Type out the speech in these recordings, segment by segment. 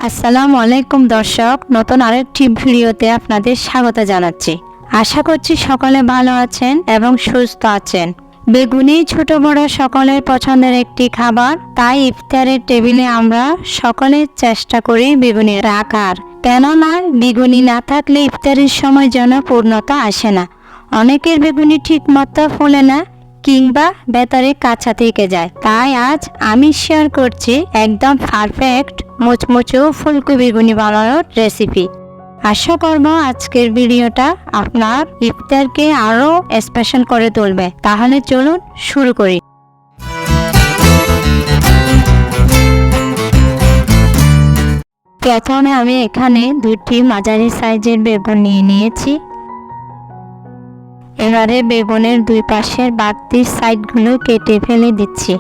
আসসালামু আলাইকুম দর্শক, নতুন আরেকটি ভিডিওতে আপনাদের স্বাগত জানাচ্ছি। আশা করছি সকলে ভালো আছেন এবং সুস্থ আছেন। বেগুনি ছোট বড় সকলের পছন্দের একটি খাবার, তাই ইফতারের টেবিলে আমরা সকলে চেষ্টা করি বেগুনি রাখার। কেননা বেগুনি না থাকলে ইফতারের সময় যেন পূর্ণতা আসে না। অনেকের বেগুনি ঠিক মতো ফোলে না কিংবা ভেতরে কাঁচা থেকে যায়। তাই আজ আমি শেয়ার করছি একদম পারফেক্ট মুচমুচে ফুলকপি বেগুনি বানানোর রেসিপি। আশা করব আজকের ভিডিওটা আপনার ইফতারকে আরও স্পেশাল করে তুলবে। তাহলে চলুন শুরু করি। প্রথমে আমি এখানে দুটি মাঝারি সাইজের বেগুন নিয়ে নিয়েছি। এবারে বেগুনের দুই পাশের বাড়তি সাইডগুলো কেটে ফেলে দিচ্ছি।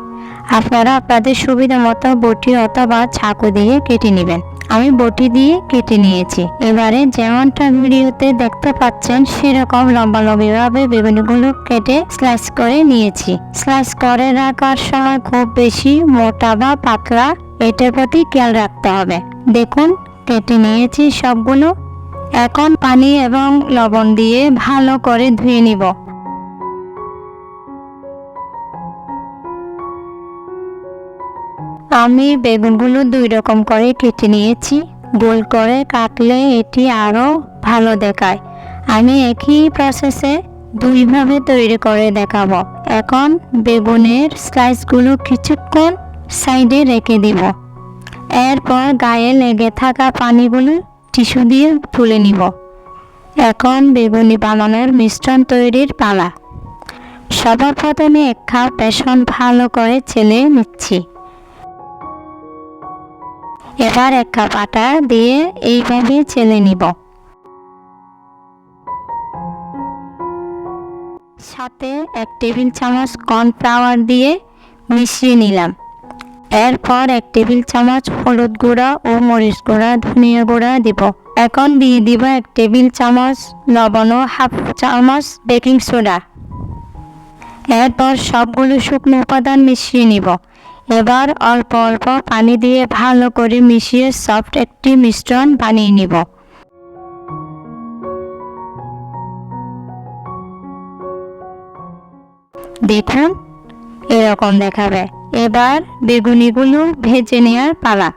আপনারা আপনাদের সুবিধা মতো বটি অথবা চাকু দিয়ে কেটে নেবেন। আমি বটি দিয়ে কেটে নিয়েছি। এবারে যেমনটা ভিডিওতে দেখতে পাচ্ছেন সেরকম লম্বা লম্বিভাবে বেগুনগুলো কেটে স্লাইস করে নিয়েছি। স্লাইস করে রাখার সময় খুব বেশি মোটা বা পাতলা এটার প্রতি খেয়াল রাখতে হবে। দেখুন কেটে নিয়েছি সবগুলো। এখন পানি এবং লবণ দিয়ে ভালো করে ধুয়ে নিব। আমি বেগুনগুলো দুই রকম করে কেটে নিয়েছি। গোল করে কাটলে এটি আরও ভালো দেখায়। আমি একই প্রসেসে দুইভাবে তৈরি করে দেখাবো। এখন বেগুনের স্লাইসগুলো কিছুক্ষণ সাইডে রেখে দিব। এরপর গায়ে লেগে থাকা পানিগুলো টিস্যু দিয়ে তুলে নিব। এখন বেগুনি বানানোর মিশ্রণ তৈরির পালা। সবার প্রথমে এক কাপ বেসন ভালো করে চেলে নিচ্ছি। এবার এক কাপ আটা দিয়ে এইভাবে চেলে নিব। সাথে 1 টেবিল চামচ কর্নফ্লাওয়ার দিয়ে মিশিয়ে নিলাম। এরপর 1 টেবিল চামচ হলুদ গুঁড়া ও মরিচ গুঁড়া, ধনিয়া গুঁড়া দিব। এখন দিয়ে দিব 1 টেবিল চামচ লবণ ও হাফ চামচ বেকিং সোডা। এরপর সবগুলো শুকনো উপাদান মিশিয়ে নিব। এবার অল্প অল্প পানি দিয়ে ভালো করে মিশিয়ে সফট একটি মিশ্রণ বানিয়ে নিব। দেখুন এরকম দেখাবে। এবার বেগুনিগুলো ভেজে নেওয়ার পালা।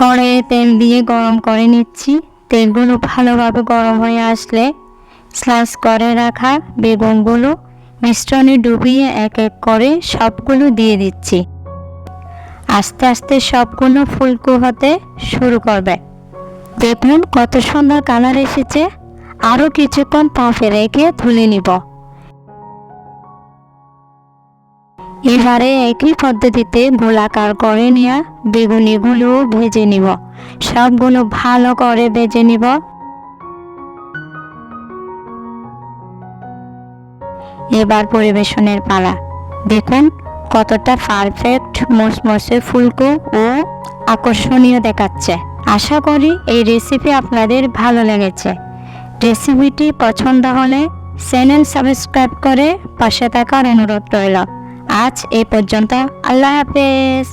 কড়াইয়ে তেল দিয়ে গরম করে নিচ্ছি। তেলগুলো ভালোভাবে গরম হয়ে আসলে স্লাইস করে রাখা বেগুনগুলো মিশ্রণে ডুবিয়ে এক এক করে সবগুলো দিয়ে দিচ্ছি। আস্তে আস্তে সবগুলো ফুলকো হতে শুরু করবে। দেখুন কত সুন্দর কালার এসেছে। আরও কিছুক্ষণ তাপে রেখে তুলে নিব। এবারে একই পদ্ধতিতে গোলাকার করে নেওয়া বেগুনিগুলো ভেজে নিব। সবগুলো ভালো করে ভেজে নিব। এবার পরিবেশনের পালা। দেখুন কতটা পারফেক্ট মুচমুচে ফুলকো ও আকর্ষণীয় দেখাচ্ছে। আশা করি এই রেসিপি আপনাদের ভালো লেগেছে। রেসিপিটি পছন্দ হলে চ্যানেল সাবস্ক্রাইব করে পাশে থাকার অনুরোধ রইল। আজ এই পর্যন্ত। আল্লাহ হাফেজ।